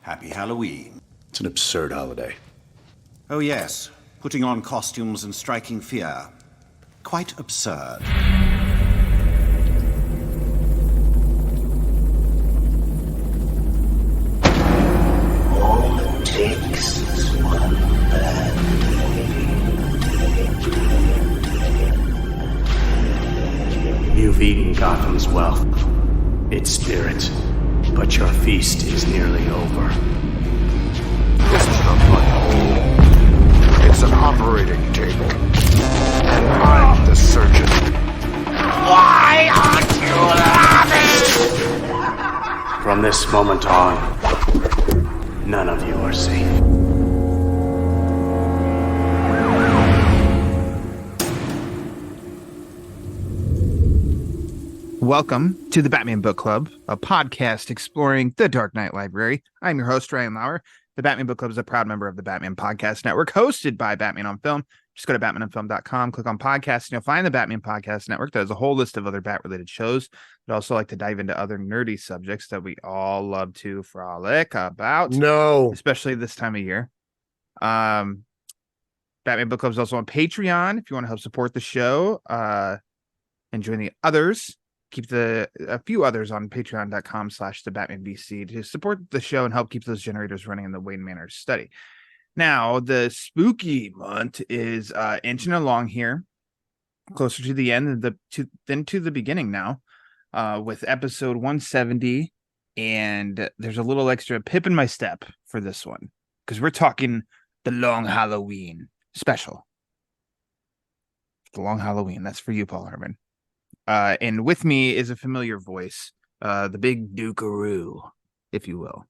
Happy Halloween. It's an absurd holiday. Oh yes, putting on costumes and striking fear. Quite absurd. All it takes is one bad day. You've eaten Gotham's wealth, its spirit, but your feast is nearly over. This is not my home. It's an operating table. And I'm the surgeon. Why aren't you laughing? From this moment on, none of you are safe. Welcome to the Batman Book Club, a podcast exploring the Dark Knight Library. I'm your host, Ryan Lauer. The Batman Book Club is a proud member of the Batman Podcast Network, hosted by Batman on Film. Just go to batmanonfilm.com, click on podcasts, and you'll find the Batman Podcast Network. There's a whole list of other Bat-related shows. I'd also like to dive into other nerdy subjects that we all love to frolic about. No. Especially this time of year. Batman Book Club is also on Patreon if you want to help support the show and join the others. Keep a few others on patreon.com/thebatmanbc to support the show and help keep those generators running in the Wayne Manor study. Now, the spooky month is inching along here, closer to the end than to the beginning now, with episode 170. And there's a little extra pip in my step for this one, because we're talking the Long Halloween special. The Long Halloween. That's for you, Paul Herman. And with me is a familiar voice, the big Dukaroo, if you will.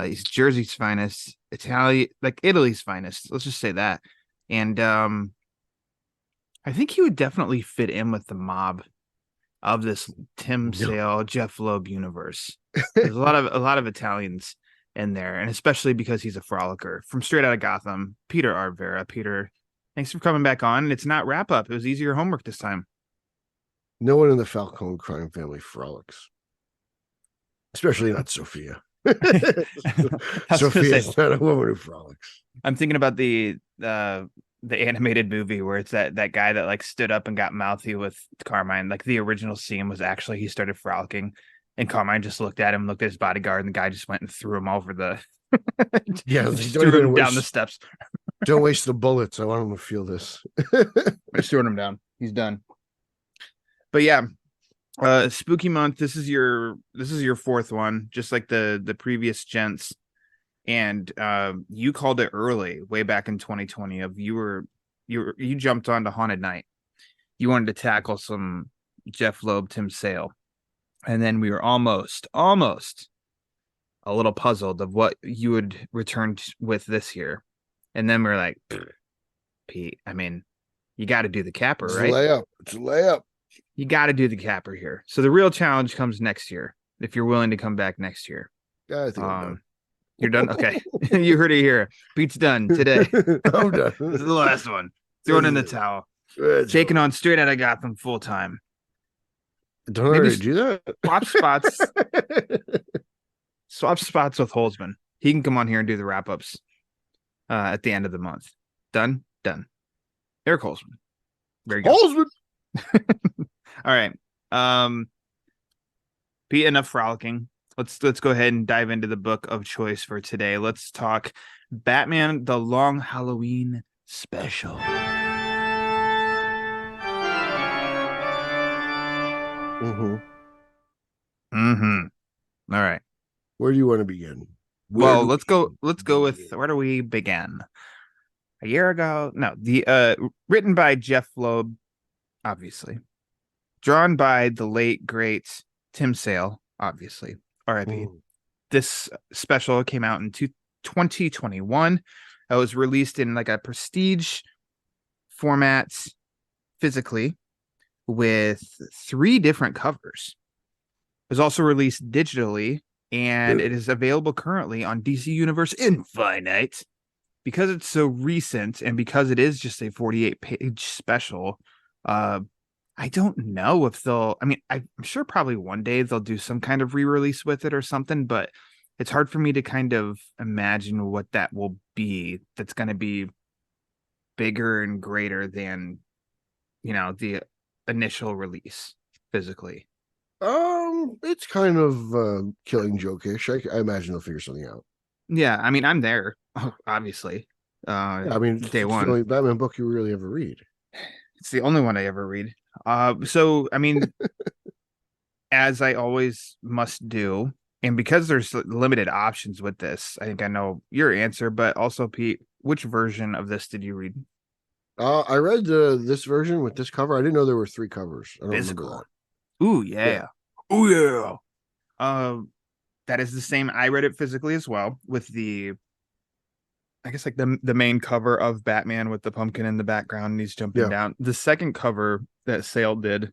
He's Jersey's finest, Italy's finest. Let's just say that. And I think he would definitely fit in with the mob of this Tim Sale, Jeff Loeb universe. There's a lot of Italians in there, and especially because he's a frolicker from straight out of Gotham. Peter R. Verra. Peter, thanks for coming back on. It's not wrap up. It was easier homework this time. No one in the Falcone crime family frolics. Especially not Sophia. Sophia's not a woman who frolics. I'm thinking about the animated movie where it's that guy that like stood up and got mouthy with Carmine. Like the original scene was actually he started frolicking and Carmine just looked at him, looked at his bodyguard, and the guy just went and threw him over the threw him down the steps. Don't waste the bullets. I want him to feel this. I just threw him down. He's done. But yeah, spooky month. This is your fourth one, just like the previous gents. And you called it early, way back in 2020. You jumped onto Haunted Night. You wanted to tackle some Jeff Loeb, Tim Sale, and then we were almost a little puzzled of what you would return with this year. And then we were like, Pete, I mean, you got to do the capper, right? It's a layup. You got to do the capper here. So the real challenge comes next year, if you're willing to come back next year. Yeah, I think I'm done. You're done? Okay. You heard it here. Pete's done today. I'm done. This is the last one. Throwing in the towel. Taking on straight out of Gotham full time. Don't already do that. Swap spots with Holzman. He can come on here and do the wrap-ups at the end of the month. Done? Done. Eric Holzman. Very good. Holzman! All right. Be enough frolicking. Let's go ahead and dive into the book of choice for today. Let's talk Batman: The Long Halloween Special. All right. Where do you want to begin? Let's go with where do we begin? A year ago? No, written by Jeff Loeb, obviously. Drawn by the late, great Tim Sale, obviously. R.I.P. This special came out in 2021. It was released in like a prestige format physically with 3 different covers. It was also released digitally, and it is available currently on DC Universe Infinite. Because it's so recent and because it is just a 48-page special, I don't know if I'm sure probably one day they'll do some kind of re-release with it or something, but it's hard for me to kind of imagine what that will be. That's going to be bigger and greater than, the initial release physically. It's kind of Killing Joke-ish. I imagine they'll figure something out. Yeah, I mean, I'm there, obviously. Yeah, I mean, Day it's the one. only Batman book you really ever read. It's the only one I ever read. So I mean, as I always must do, and because there's limited options with this, I think I know your answer, but also Pete, which version of this did you read? I read this version with this cover. I didn't know there were 3 covers. I don't remember Physical. that. Ooh, yeah. Ooh, yeah. That is the same. I read it physically as well, with I guess like the main cover of Batman with the pumpkin in the background and he's jumping down. The second cover that Sale did,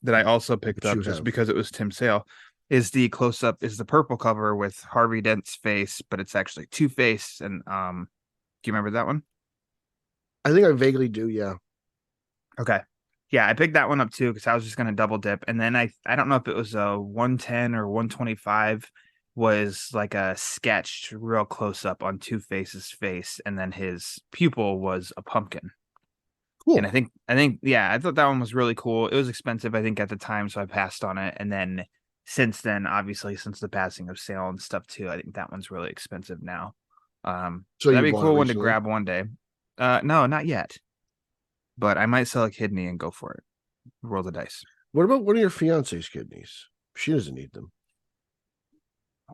that I also picked up just because it was Tim Sale, is the close up, is the purple cover with Harvey Dent's face, but it's actually Two-Face. And do you remember that one? I think I vaguely do. Yeah. Okay. Yeah, I picked that one up too because I was just gonna double dip, and then I don't know if it was a 110 or 125, was like a sketched real close up on Two-Face's face, and then his pupil was a pumpkin. Cool. And I think yeah, I thought that one was really cool. It was expensive, I think, at the time, so I passed on it. And then since then, obviously, since the passing of Sale and stuff too, I think that one's really expensive now. So that'd be a cool one to grab one day. No, not yet. But I might sell a kidney and go for it. Roll the dice. What about one of your fiance's kidneys? She doesn't need them.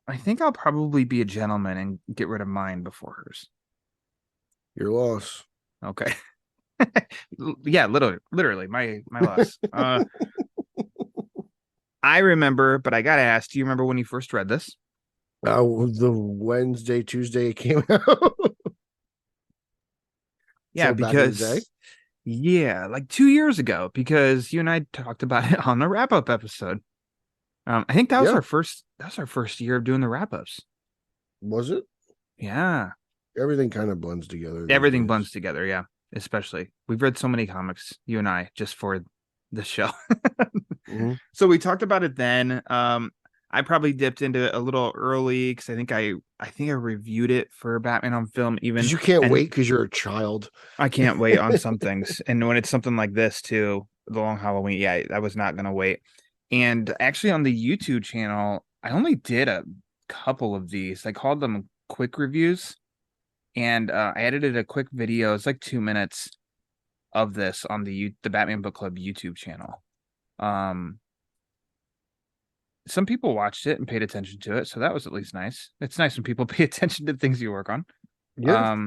I think I'll probably be a gentleman and get rid of mine before hers. Your loss. Okay. Yeah, literally my loss. I remember, but I gotta ask, do you remember when you first read this? The Wednesday, Tuesday it came out. Yeah, because like 2 years ago, because you and I talked about it on the wrap-up episode. I think that was our first year of doing the wrap-ups. Was it? Yeah. Everything kind of blends together. Everything blends together, yeah. Especially. We've read so many comics, you and I, just for the show. Mm-hmm. So we talked about it then. I probably dipped into it a little early because I think I reviewed it for Batman on Film even. You can't wait because you're a child. I can't wait on some things. And when it's something like this too, The Long Halloween, yeah, I was not gonna wait. And actually on the YouTube channel, I only did a couple of these. I called them quick reviews. And I edited a quick video. It's like 2 minutes of this on the Batman Book Club YouTube channel. Some people watched it and paid attention to it, so that was at least nice. It's nice when people pay attention to things you work on. Yeah.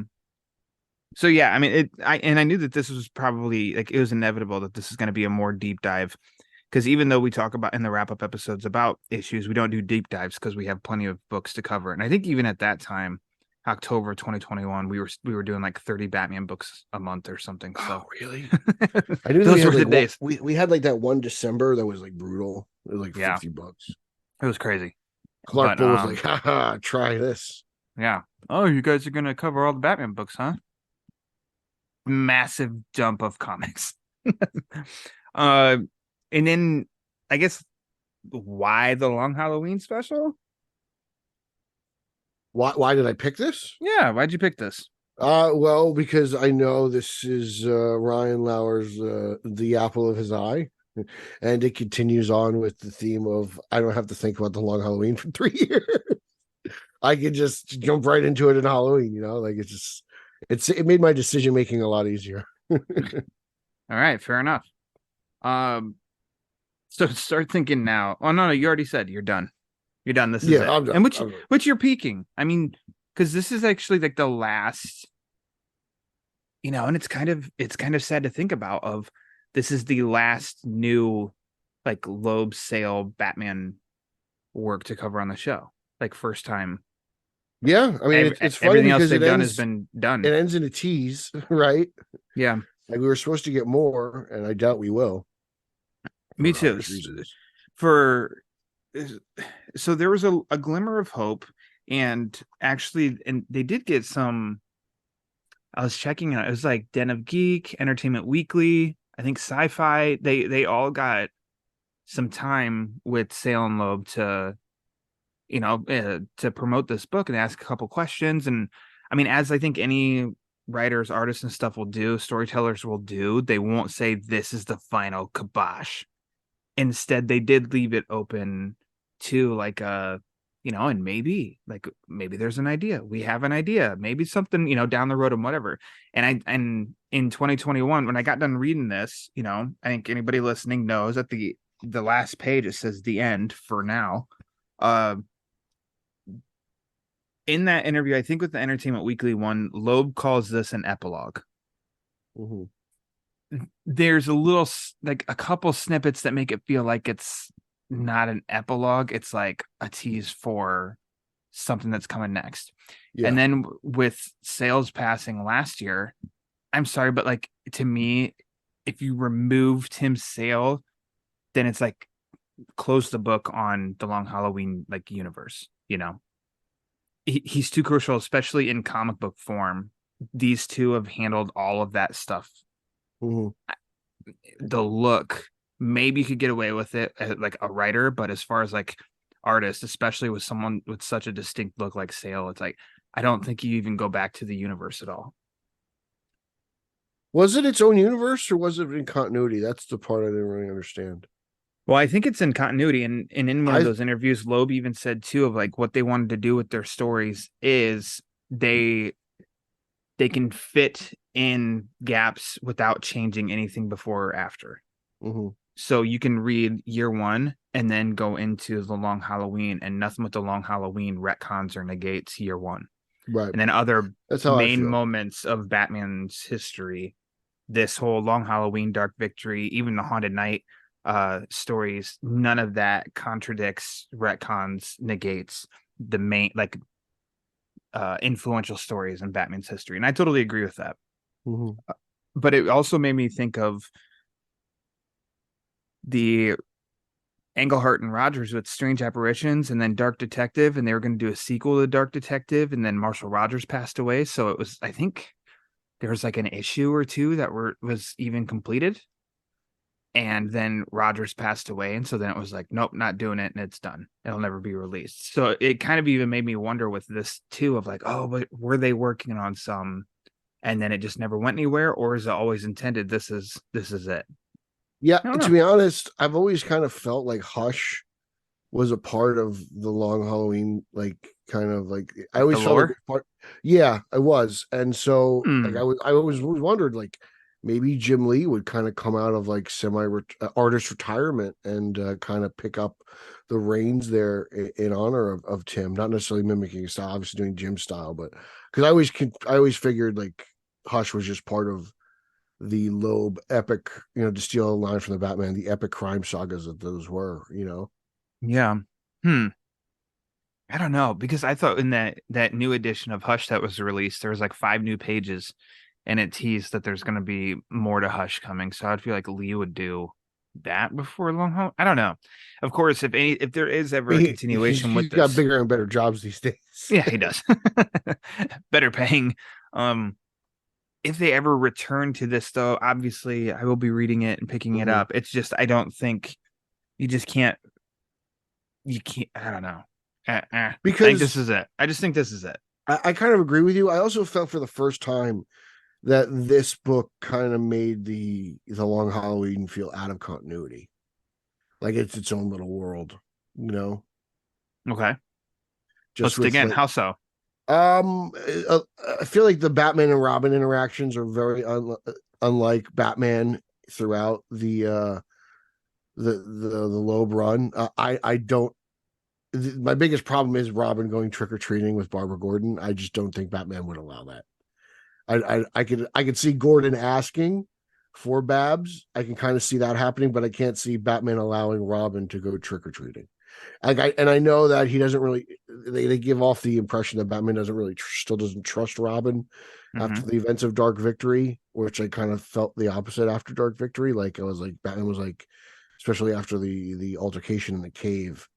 So yeah, I mean, I knew that this was probably like, it was inevitable that this is going to be a more deep dive, because even though we talk about in the wrap-up episodes about issues, we don't do deep dives because we have plenty of books to cover. And I think even at that time, October 2021, we were doing like 30 Batman books a month or something. So really? I knew those were the days. We had like that one December that was like brutal. It was like $50. It was crazy. Clark Bull was like, haha, try this. Yeah. Oh, you guys are gonna cover all the Batman books, huh? Massive dump of comics. And then I guess why the Long Halloween special? Why did I pick this? Yeah, why'd you pick this? Well, because I know this is Ryan Lauer's The Apple of His Eye, and it continues on with the theme of I don't have to think about the Long Halloween for 3 years. I could just jump right into it in Halloween, like it made my decision making a lot easier. All right, fair enough. So start thinking now. Oh no, you already said you're done. You're done. This is it. I'm done. And which you're peaking. I mean, because this is actually like the last, and it's kind of sad to think about. Of this is the last new, like Loeb Sale Batman work to cover on the show. Like first time. Yeah, I mean it's funny everything else because they've done has been done. It ends in a tease, right? Yeah, like we were supposed to get more, and I doubt we will. Me too. So there was a glimmer of hope, and actually, and they did get some. I was checking out. It was like Den of Geek, Entertainment Weekly, I think Sci-Fi. They all got some time with Sale and Loeb to, to promote this book and ask a couple questions. And I mean, as I think any writers, artists, and stuff will do, storytellers will do, they won't say this is the final kibosh. Instead, they did leave it open to like and maybe there's an idea. We have an idea, maybe something, down the road and whatever. And in 2021, when I got done reading this, I think anybody listening knows at the last page, it says the end for now. In that interview, I think with the Entertainment Weekly one, Loeb calls this an epilogue. Mm-hmm. There's a couple snippets that make it feel like it's not an epilogue. It's like a tease for something that's coming next. Yeah. And then with sales passing last year, I'm sorry, but like, to me, if you removed Tim's sale, then it's like close the book on the Long Halloween universe. He's too crucial, especially in comic book form. These two have handled all of that stuff. Mm-hmm. The look, maybe you could get away with it as like a writer, but as far as like artist, especially with someone with such a distinct look like Sale, it's like I don't think you even go back to the universe at all. Was it its own universe or was it in continuity? That's the part I didn't really understand. Well, I think it's in continuity, and in one of those interviews, Loeb even said too of like what they wanted to do with their stories is they can fit in gaps without changing anything before or after. Mm-hmm. So you can read year one and then go into the Long Halloween, and nothing with the Long Halloween retcons or negates year one. Right. And then other main moments of Batman's history, this whole Long Halloween, Dark Victory, even the Haunted Night stories, none of that contradicts, retcons, negates the main influential stories in Batman's history. And I totally agree with that. Mm-hmm. But it also made me think of the Englehart and Rogers with Strange Apparitions and then Dark Detective, and they were going to do a sequel to Dark Detective, and then Marshall Rogers passed away. So it was, I think there was like an issue or two that was even completed. And then Rogers passed away. And so then it was like, nope, not doing it. And it's done. It'll never be released. So it kind of even made me wonder with this too of like, oh, but were they working on some and then it just never went anywhere? Or is it always intended? This is it. Yeah. To be honest, I've always kind of felt like Hush was a part of the Long Halloween, I always felt like part. Yeah, I was. And so I always wondered maybe Jim Lee would kind of come out of artist retirement and kind of pick up the reins there in honor of Tim, not necessarily mimicking his style, obviously doing Jim's style, but because I always figured Hush was just part of the Loeb epic, to steal a line from the Batman, the epic crime sagas that those were, Yeah. I don't know, because I thought in that new edition of Hush that was released, there was 5 new pages. And it teased that there's going to be more to Hush coming. So I'd feel like Lee would do that before Long Halloween. I don't know. Of course, if there is ever a continuation with this. He's got bigger and better jobs these days. Yeah, he does. Better paying. If they ever return to this, though, obviously I will be reading it and picking it up. It's just, I don't think you can't. I don't know. Because I think this is it. I just think this is it. I kind of agree with you. I also felt for the first time that this book kind of made the Long Halloween feel out of continuity, like it's its own little world, Okay, just let's dig in. How so? I feel like the Batman and Robin interactions are very unlike Batman throughout the Loeb run. I don't. My biggest problem is Robin going trick-or-treating with Barbara Gordon. I just don't think Batman would allow that. I could see Gordon asking for Babs. I can kind of see that happening, but I can't see Batman allowing Robin to go trick-or-treating. And I know that he doesn't really, they give off the impression that Batman doesn't really still doesn't trust Robin after the events of Dark Victory, which I kind of felt the opposite after Dark Victory. Batman was especially after the altercation in the cave,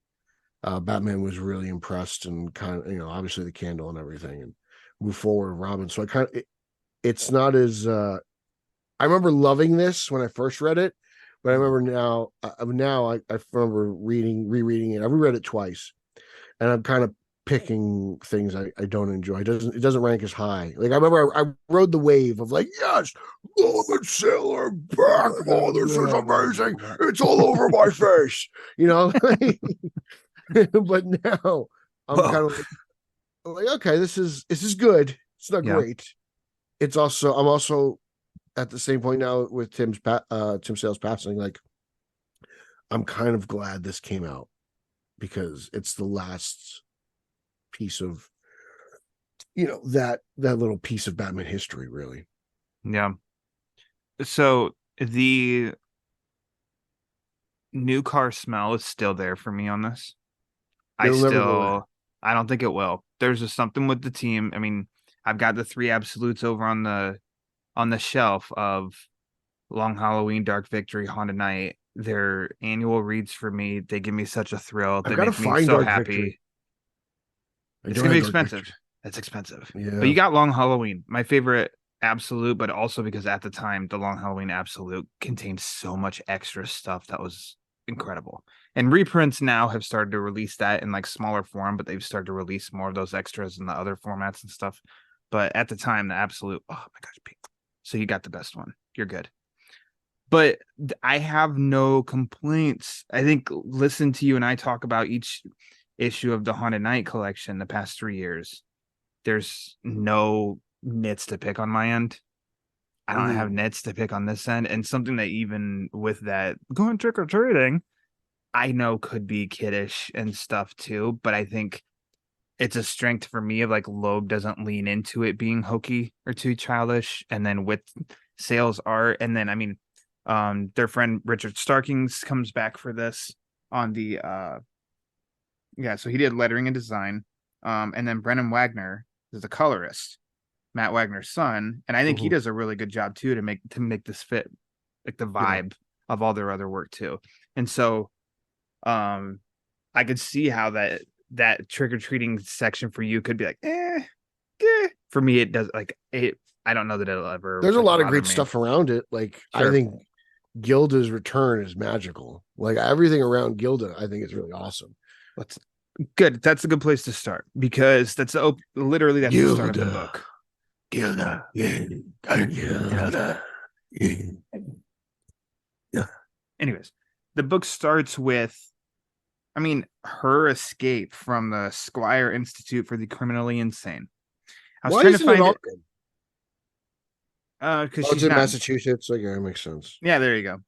Batman was really impressed and kind of, obviously the candle and everything, and move forward with Robin. So it's not as, I remember loving this when I first read it, but I remember now I remember rereading it. I reread it twice. and I'm kind of picking things I don't enjoy. It doesn't rank as high. Like I remember I rode the wave of like, yes, Loeb and Sailor back. Oh, this is amazing. It's all over my face, you know. But now I'm Whoa. kind of like, okay, this is good. It's not Yeah. great. I'm also at the same point now with Tim Sale's passing. Like, I'm kind of glad this came out because it's the last piece of that little piece of Batman history, really. Yeah. So the new car smell is still there for me on this. It'll never go away. I don't think it will. There's just something with the team. I mean, I've got the 3 absolutes over on the shelf of Long Halloween, Dark Victory, Haunted Night. They're annual reads for me. They give me such a thrill. They I've got to make me find so Dark happy. Victory. It's gonna be expensive. It's expensive. Yeah. But you got Long Halloween, my favorite absolute, but also because at the time the Long Halloween absolute contained so much extra stuff that was incredible. And reprints now have started to release that in like smaller form, but they've started to release more of those extras in the other formats and stuff. But at the time, the absolute, oh my gosh, Pete. So you got the best one. You're good. But I have no complaints. I think listen to you and I talk about each issue of the Haunted Night collection the past 3 years. There's no nits to pick on my end. I don't have nits to pick on this end. And something that even with that going trick-or-treating, I know could be kiddish and stuff too, but I think it's a strength for me of like Loeb doesn't lean into it being hokey or too childish. And then with sales art, and then I mean, their friend Richard Starkings comes back for this on the so he did lettering and design. And then Brennan Wagner is the colorist, Matt Wagner's son, and I think he does a really good job too to make this fit like the vibe of all their other work too. And so I could see how that trick-or-treating section for you could be like for me it does like it. I don't know that it'll ever. There's a like, lot of bother great me. stuff around it. Like Sure. I think Gilda's return is magical. Like everything around Gilda, I think is really awesome. That's good. That's a good place to start because that's literally that's the start of the book. Gilda. Anyways, the book starts with, I mean, her escape from the Squire Institute for the Criminally Insane. I was Why trying to isn't find it it because it's she's in not. Massachusetts? Like, yeah, that makes sense. Yeah, there you go.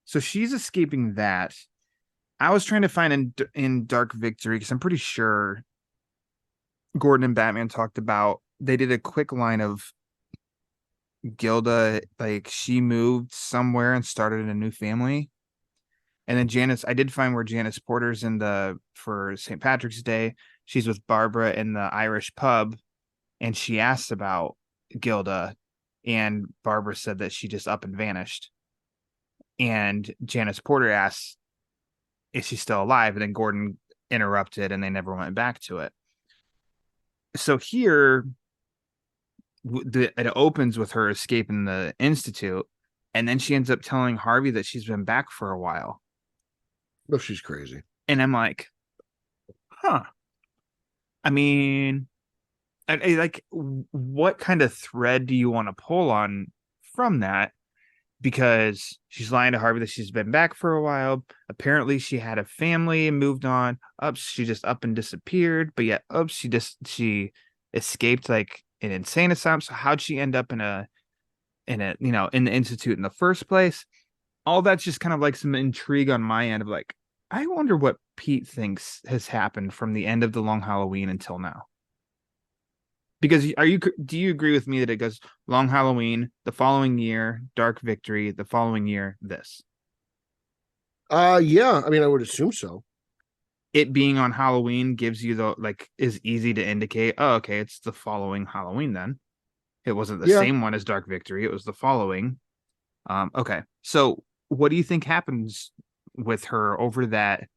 So she's escaping that. I was trying to find in Dark Victory because I'm pretty sure Gordon and Batman talked about they did a quick line of Gilda, like she moved somewhere and started a new family. And then Janice, I did find where Janice Porter's for St. Patrick's Day. She's with Barbara in the Irish pub, and she asks about Gilda, and Barbara said that she just up and vanished. And Janice Porter asks, is she still alive? And then Gordon interrupted, and they never went back to it. So here, it opens with her escaping the Institute, and then she ends up telling Harvey that she's been back for a while. No, she's crazy. And I'm like, huh. I mean, I like, what kind of thread do you want to pull on from that? Because she's lying to Harvey that she's been back for a while. Apparently, she had a family and moved on. She just up and disappeared. But yet, she escaped like an insane asylum. So how'd she end up in the institute in the first place? All that's just kind of like some intrigue on my end of like, I wonder what Pete thinks has happened from the end of the Long Halloween until now. Because do you agree with me that it goes Long Halloween, the following year, Dark Victory, the following year, this? Yeah, I mean, I would assume so. It being on Halloween gives you is easy to indicate, oh, okay, it's the following Halloween then. It wasn't the same one as Dark Victory, it was the following. Okay. So what do you think happens with her over that?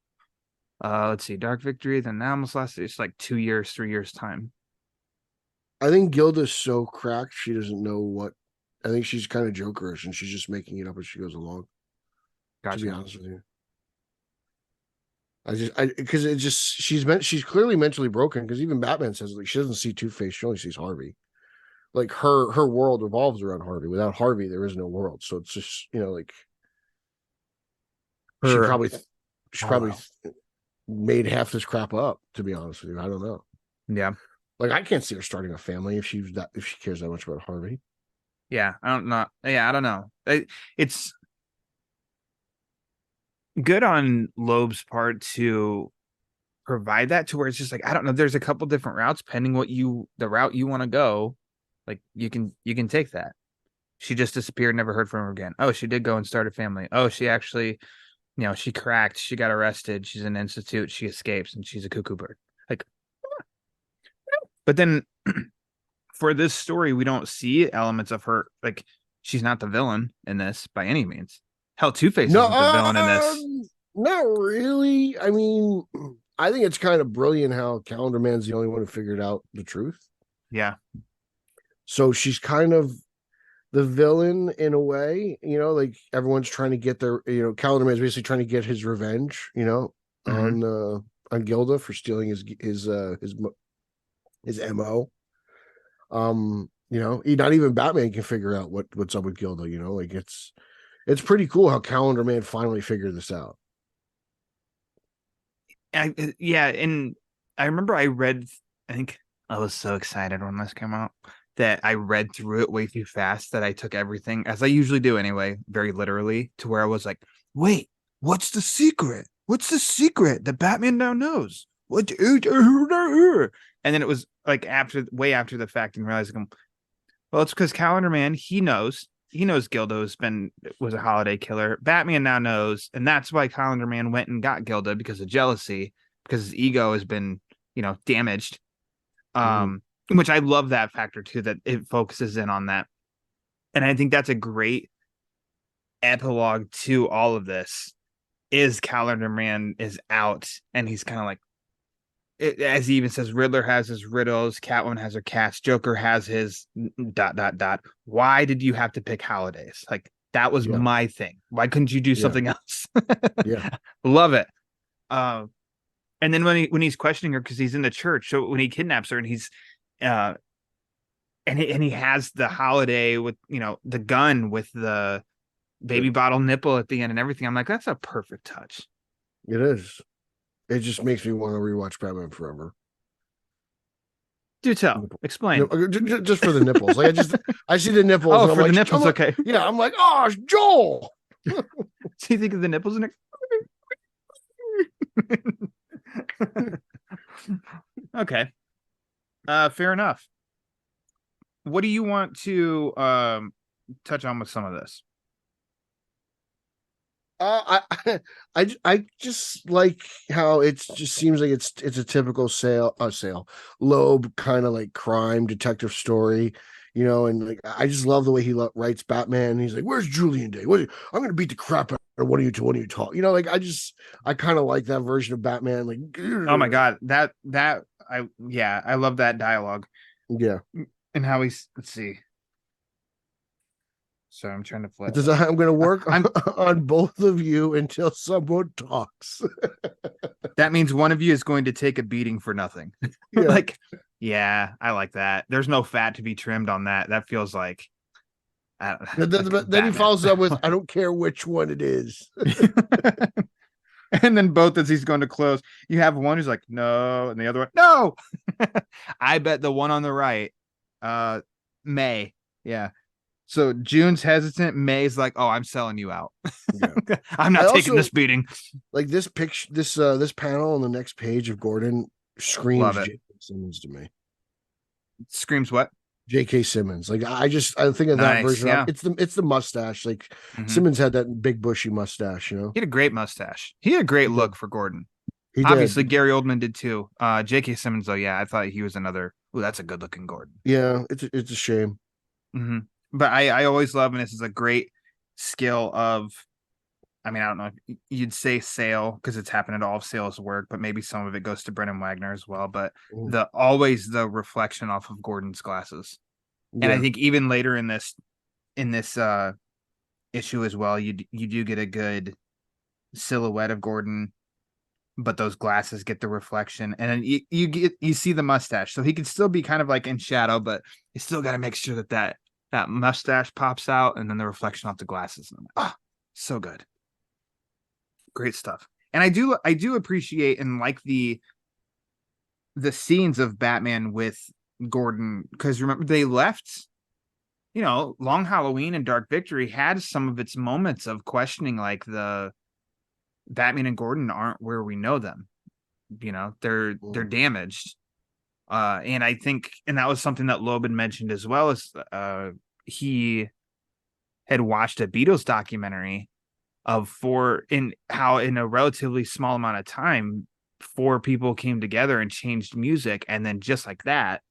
Let's see, Dark Victory, then that almost lasted it's like 2 years, 3 years time. I think Gilda's so cracked she doesn't know what. I think she's kind of jokerish and she's just making it up as she goes along. Gotcha. To be honest with you, Because she's clearly mentally broken. Because even Batman says like she doesn't see Two-Face, she only sees Harvey. Like her world revolves around Harvey. Without Harvey, there is no world. So it's just like she Her probably made half this crap up. To be honest with you, I don't know. yeah. Like I can't see her starting a family if she cares that much about Harvey. Yeah, I don't know. Yeah, I don't know. It's good on Loeb's part to provide that to where it's just like, I don't know, there's a couple different routes pending the route you want to go. Like you can take that. She just disappeared, never heard from her again. Oh, she did go and start a family. Oh, she actually, she cracked, she got arrested, she's in an institute, she escapes, and she's a cuckoo bird. Like, but then for this story, we don't see elements of her. Like, she's not the villain in this by any means. Hell, Two-Face isn't the villain in this. Not really. I mean, I think it's kind of brilliant how Calendar Man's the only one who figured out the truth. Yeah. So she's kind of the villain in a way, like everyone's trying to get their, Calendar Man's basically trying to get his revenge, on Gilda for stealing his MO. Not even Batman can figure out what's up with Gilda, like it's pretty cool how Calendar Man finally figured this out. And I remember I think I was so excited when this came out that I read through it way too fast that I took everything, as I usually do anyway, very literally, to where I was like, wait, what's the secret? What's the secret that Batman now knows? What? And then it was like way after the fact and realizing, well, it's because Calendar Man, he knows Gilda was a holiday killer. Batman now knows, and that's why Calendar Man went and got Gilda because of jealousy, because his ego has been, damaged. Which I love that factor too, that it focuses in on that. And I think that's a great epilogue to all of this, is Calendar Man is out and he's kind of like, as he even says, Riddler has his riddles, Catwoman has her cats, Joker has his ... Why did you have to pick holidays? Like, that was my thing. Why couldn't you do something else? Yeah. Love it. And then when he's questioning her, because he's in the church, so when he kidnaps her and he's and he has the holiday with the gun with the baby bottle nipple at the end and everything, I'm like, that's a perfect touch. It is. It just makes me want to rewatch Batman Forever. Do tell. Explain. Just for the nipples. Like I see the nipples. Oh, and for the nipples. Okay. Yeah, I'm like, oh, it's Joel. So you think of the nipples in it? Okay. Fair enough. What do you want to touch on with some of this? I just like how it just seems like it's a typical Loeb kind of like crime detective story, and like I just love the way he writes Batman. He's like, "Where's Julian Day? I'm gonna beat the crap out of one of you two when you talk." Like I kind of like that version of Batman. Like, oh my god, I love that dialogue. Yeah, and how let's see. So I'm trying to flip. I'm going to work on both of you until someone talks. That means one of you is going to take a beating for nothing. Yeah. I like that. There's no fat to be trimmed on that. That feels like. Then he follows up with, "I don't care which one it is." And then both as he's going to close, you have one who's like, "No," and the other one, "No." I bet the one on the right, May. Yeah. So June's hesitant. May's like, "Oh, I'm selling you out. Yeah. I'm not taking this beating." Like this picture, this panel on the next page of Gordon screams J.K. Simmons to me. Screams what? J.K. Simmons. Like I think of that version. Yeah. It's the mustache. Like Simmons had that big bushy mustache. He had a great mustache. He had a great look for Gordon. He Obviously, did. Gary Oldman did too. J.K. Simmons, though, yeah, I thought he was another. Ooh, that's a good looking Gordon. Yeah, it's a shame. Mm-hmm. But I always love, and this is a great skill of, I mean, I don't know if you'd say Sale because it's happened at all of Sale's work, but maybe some of it goes to Brennan Wagner as well. But always the reflection off of Gordon's glasses. Yeah. And I think even later in this issue as well, you do get a good silhouette of Gordon but those glasses get the reflection, and then you see the mustache, so he can still be kind of like in shadow, but you still got to make sure that mustache pops out, and then the reflection off the glasses. So good, great stuff. And I do appreciate and like the scenes of Batman with Gordon, because remember they left. Long Halloween and Dark Victory had some of its moments of questioning, like the Batman and Gordon aren't where we know them. They're damaged. And I think, and that was something that Loeb had mentioned as well, as he had watched a Beatles documentary of how in a relatively small amount of time, 4 people came together and changed music. And then just like that,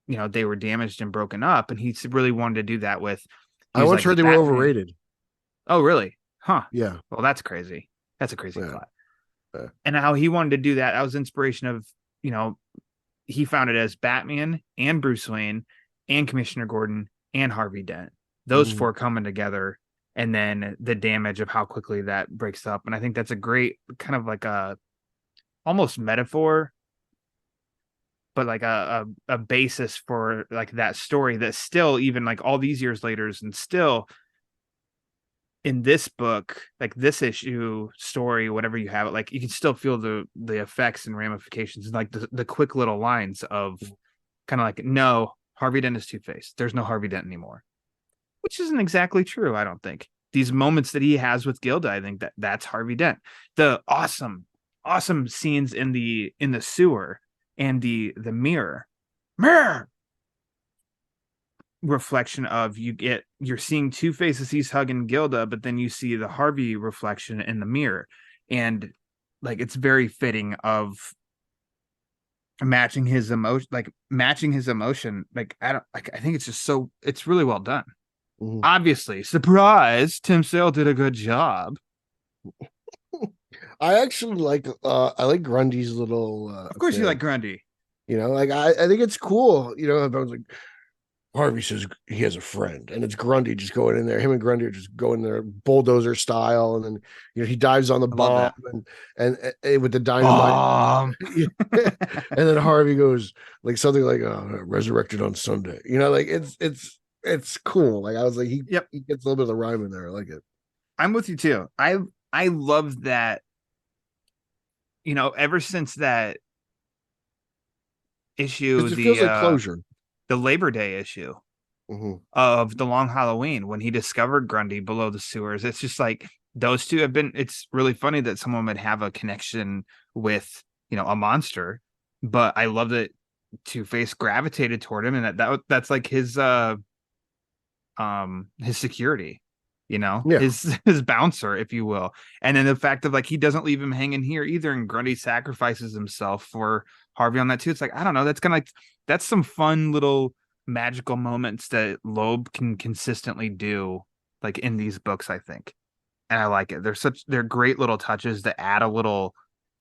they were damaged and broken up. And he really wanted to do that with. I once heard they were overrated. Oh, really? Huh. Yeah. Well, that's crazy. That's a crazy thought. Yeah. And how he wanted to do that was inspiration of, he found it as Batman and Bruce Wayne and Commissioner Gordon and Harvey Dent. Those 4 coming together, and then the damage of how quickly that breaks up. And I think that's a great kind of like a almost metaphor, but like a basis for like that story that still, even like all these years later, and still in this book, like this issue story, whatever you have it, like you can still feel the effects and ramifications, and like the quick little lines of kind of like, no, Harvey Dent is Two-Face. There's no Harvey Dent anymore, which isn't exactly true. I don't think these moments that he has with Gilda, I think that's Harvey Dent. The awesome scenes in the sewer and the mirror reflection of, you're seeing Two-Face as he's hugging Gilda, but then you see the Harvey reflection in the mirror, and like it's very fitting of matching his emotion. Like I think it's just it's really well done. Obviously, surprise, Tim Sale did a good job. I actually like I like Grundy's little of course you like Grundy. Like I think it's cool. I was like, Harvey says he has a friend, and it's Grundy just going in there. Him and Grundy are just going there bulldozer style, and then he dives on the bomb and with the dynamite. And then Harvey goes like something like resurrected on Sunday. Like it's cool. Like I was like, he gets a little bit of the rhyme in there. I like it. I'm with you too. I love that. Ever since that issue, it feels like closure. The Labor Day issue of the Long Halloween, when he discovered Grundy below the sewers, it's just like those two have been. It's really funny that someone would have a connection with a monster, but I love that Two-Face gravitated toward him, and that's like his security. His bouncer, if you will. And then the fact of like he doesn't leave him hanging here either, and Grundy sacrifices himself for Harvey on that too. It's like, I don't know, that's kind of like, that's some fun little magical moments that Loeb can consistently do like in these books, I think. And I like it. They're great little touches that add a little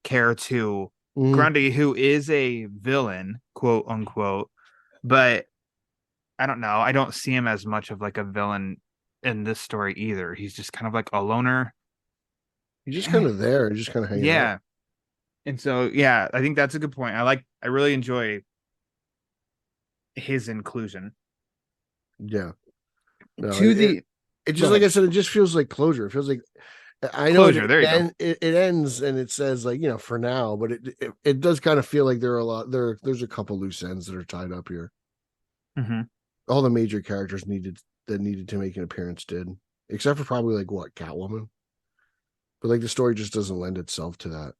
care to Grundy, who is a villain, quote unquote, but I don't know, I don't see him as much of like a villain in this story either. He's just kind of like a loner. He's just kind of there, just kind of hanging out. And so I think that's a good point. I really enjoy his inclusion. No, it just like I said, it just feels like closure. It feels like, I know closure, it ends and it says like, for now, but it does kind of feel like there's a couple loose ends that are tied up here. All the major characters needed to make an appearance did, except for probably like Catwoman, but like the story just doesn't lend itself to that.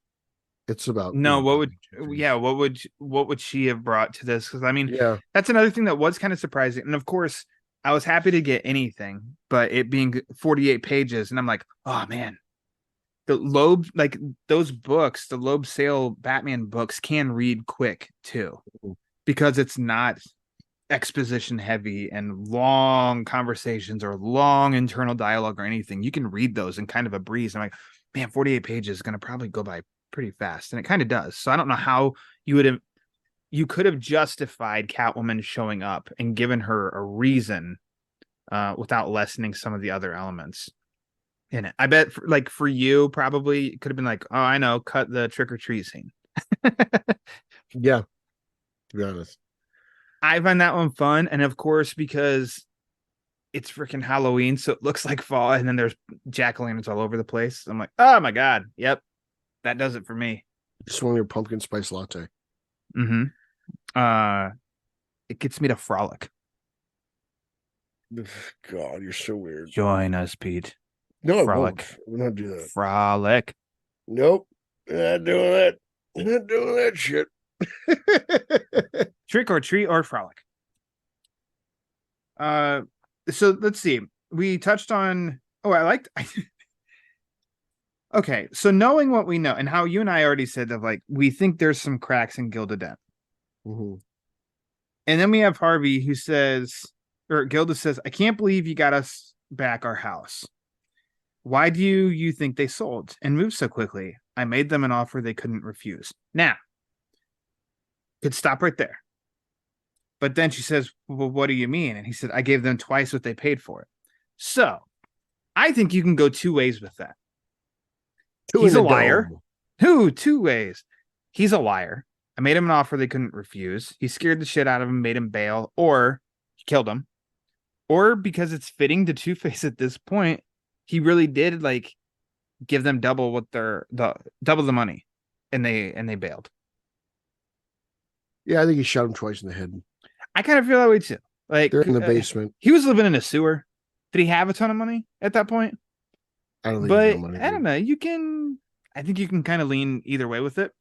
It's about what would she have brought to this? Because I mean, that's another thing that was kind of surprising. And of course, I was happy to get anything, but it being 48 pages, and I'm like, oh man, the Loeb, like those books, the Loeb Sale Batman books can read quick too, because it's not exposition heavy and long conversations or long internal dialogue or anything. You can read those in kind of a breeze. I'm like, man, 48 pages is going to probably go by pretty fast, and it kind of does. So I don't know how you could have justified Catwoman showing up and given her a reason without lessening some of the other elements. in it. I bet for you, probably it could have been like, oh, I know, cut the trick or treat scene. Yeah, to be honest. I find that one fun. And of course, because it's freaking Halloween, so it looks like fall, and then there's jack-o'-lanterns all over the place. I'm like, oh my God. Yep. That does it for me. Just want your pumpkin spice latte. Mm-hmm. It gets me to frolic. God, you're so weird. Join us, Pete. No, Frolic. I won't. We're not doing that. Frolic. Nope. Not doing that. Not doing that shit. Trick or treat or frolic. So let's see. We touched on. Oh, I liked. Okay, so knowing what we know and how you and I already said that, like, we think there's some cracks in Gilda Dent. Mm-hmm. And then we have Harvey who says, or Gilda says, I can't believe you got us back our house. Why do you think they sold and moved so quickly? I made them an offer they couldn't refuse. Now, could stop right there. But then she says, well, what do you mean? And he said, I gave them twice what they paid for it. So I think you can go two ways with that. He's a liar. Two ways. He's a liar. I made him an offer they couldn't refuse. He scared the shit out of him, made him bail, or he killed him. Or because it's fitting to Two-Face at this point, he really did like give them double what double the money, and they bailed. Yeah, I think he shot him twice in the head. I kind of feel that way too. Like they're in the basement. He was living in a sewer. Did he have a ton of money at that point? I don't think. But money, I don't know. I think you can kind of lean either way with it.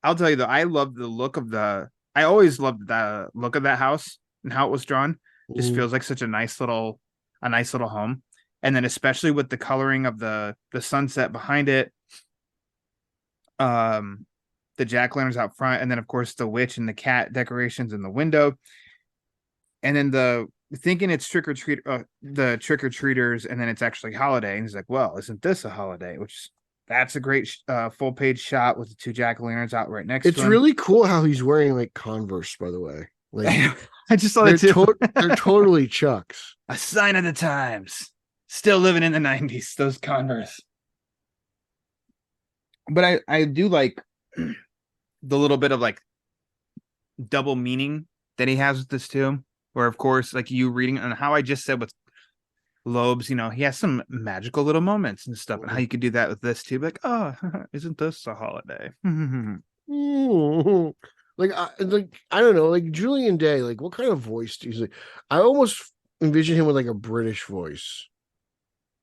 I'll tell you though, I love the look of I always loved the look of that house and how it was drawn. Just feels like such a nice little home. And then especially with the coloring of the sunset behind it, the jack-o'-lanterns out front, and then of course the witch and the cat decorations in the window. And then thinking it's the trick-or-treaters, and then it's actually holiday. And he's like, well, isn't this a holiday? That's a great full page shot with the two jack-o'-lanterns out right next to him. It's really cool how he's wearing like Converse, by the way. Like I just saw that too. They're totally Chucks. A sign of the times. Still living in the 90s, those Converse. But I do like the little bit of like double meaning that he has with this too. Where of course, like you reading and how I just said with Loeb's, he has some magical little moments and stuff, and how you could do that with this too. Like, oh, isn't this a holiday? Like I don't know, like Julian Day, like what kind of voice do you say? I almost envision him with like a British voice.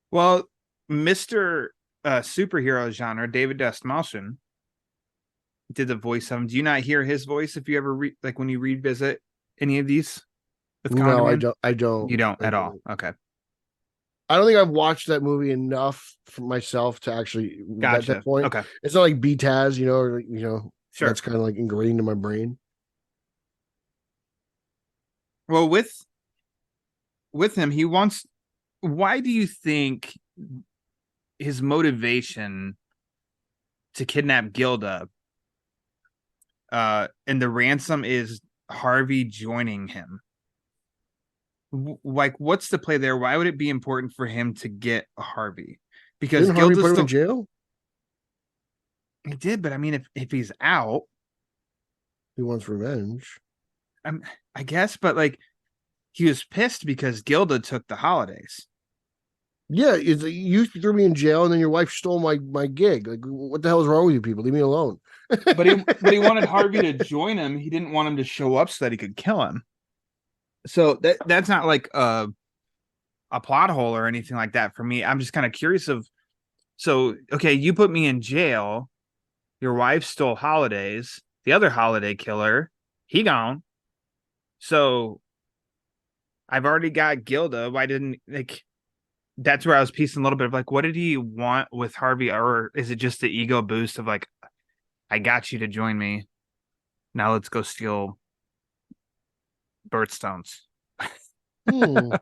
Well, Mr. Superhero genre, David Dastmalchian, did the voice of him. Do you not hear his voice if you ever like when you revisit any of these? No, I don't. You don't at all. Okay. I don't think I've watched that movie enough for myself to actually get to that point. Okay. It's not like BTAS, Sure. That's kind of like ingrained in my brain. Well, with him, he wants. Why do you think his motivation to kidnap Gilda and the ransom is Harvey joining him? Like, what's the play there? Why would it be important for him to get Harvey? Because Didn't Harvey Gilda's put him in jail? He did, but I mean, if he's out, he wants revenge. I guess, but like, he was pissed because Gilda took the holidays. Yeah, you threw me in jail, and then your wife stole my gig. Like, what the hell is wrong with you people? Leave me alone. but he wanted Harvey to join him. He didn't want him to show up so that he could kill him. So that's not like a plot hole or anything like that for me. I'm just kind of curious so okay, you put me in jail. Your wife stole holidays. The other holiday killer, he gone. So I've already got Gilda. Why didn't that's where I was piecing a little bit of like, what did he want with Harvey? Or is it just the ego boost of like, I got you to join me. Now let's go steal birthstones. I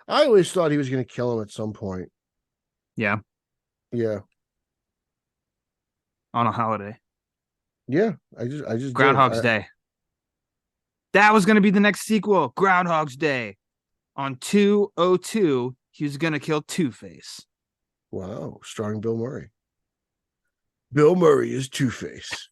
always thought he was going to kill him at some point. Yeah. Yeah. On a holiday. Yeah. I just Groundhog's Day. That was going to be the next sequel. Groundhog's Day. On 2/02, he was going to kill Two-Face. Wow, starring Bill Murray. Bill Murray is Two-Face.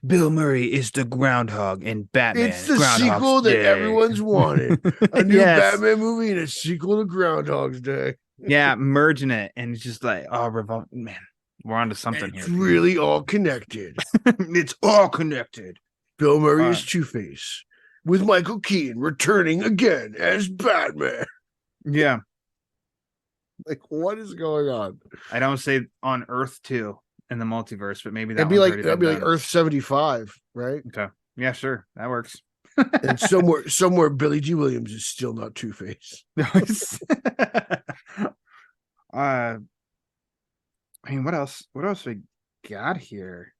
Bill Murray is the groundhog in Batman. It's the Groundhog's sequel that Day. everyone's wanted. A new Yes. Batman movie and a sequel to Groundhog's Day. Yeah, merging it, and it's just like, oh, man, we're onto something It's here. really all connected. It's all connected. Bill Murray is Two-Face, with Michael Keaton returning again as Batman. Yeah, Like, what is going on? I don't say on Earth 2 in the multiverse, but maybe That'd be like Earth 75, right? Okay, yeah, sure, that works. And somewhere Billy G. Williams is still not Two-Face. I mean, what else we got here?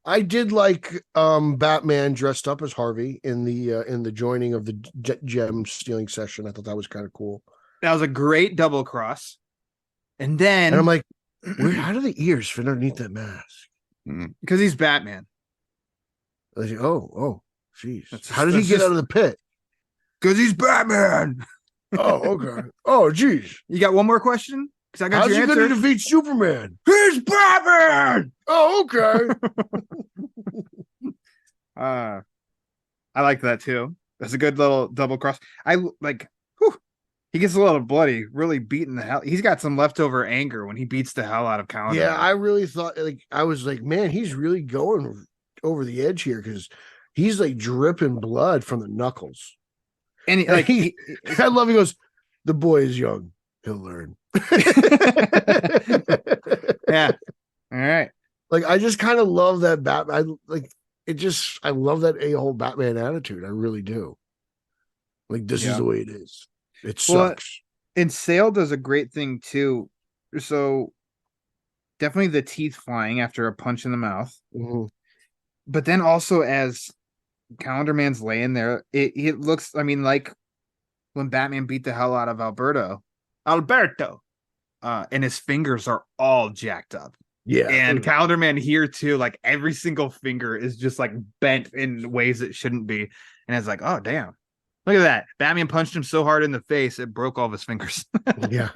I did like Batman dressed up as Harvey in the joining of the gem stealing session. I thought that was kind of cool. That was a great double cross. And then And I'm like, how do the ears fit underneath that mask? because he's Batman. I was like, oh, jeez. That's How did he get out of the pit? Because he's Batman. Oh, okay. Oh, geez. You got one more question? Because I got How's your he answer. going to defeat Superman? He's Batman. Oh, okay. I like that too. That's a good little double cross. I like. Whew, he gets a little bloody, really beating the hell. He's got some leftover anger when he beats the hell out of Calendar. Yeah, I really thought, like, I was like, man, he's really going over the edge here because he's like dripping blood from the knuckles. And Like, I love. He goes, the boy is young. He'll learn. Yeah. All right. Like, I just kind of love that Batman. I love that a-hole Batman attitude. I really do. Like, this is the way it is. It sucks. And Sale does a great thing too. So definitely the teeth flying after a punch in the mouth. Mhm. But then also as Calendar Man's laying there, it looks, I mean, like when Batman beat the hell out of Alberto, and his fingers are all jacked up. Yeah. And Calendar Man here too, like every single finger is just like bent in ways it shouldn't be. And it's like, oh damn. Look at that. Batman punched him so hard in the face, it broke all of his fingers. Yeah.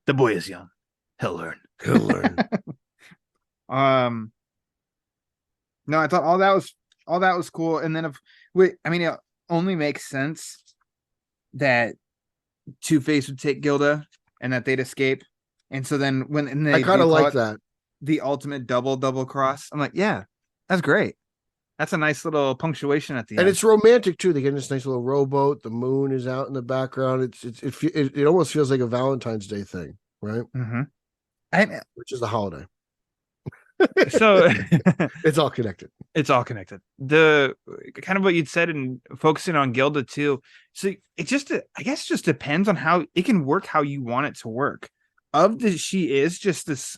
The boy is young. He'll learn. He'll learn. No, I thought all that was cool. And then it only makes sense that Two-Face would take Gilda and that they'd escape. And so then when I kind of like that. The ultimate double cross. I'm like, yeah, that's great. That's a nice little punctuation at the end. And it's romantic too. They get this nice little rowboat. The moon is out in the background. It almost feels like a Valentine's Day thing, right? Mm-hmm. Which is a holiday. So It's all connected. It's all connected. The kind of what you'd said and focusing on Gilda too. So it just, I guess, just depends on how it can work, how you want it to work. She is just this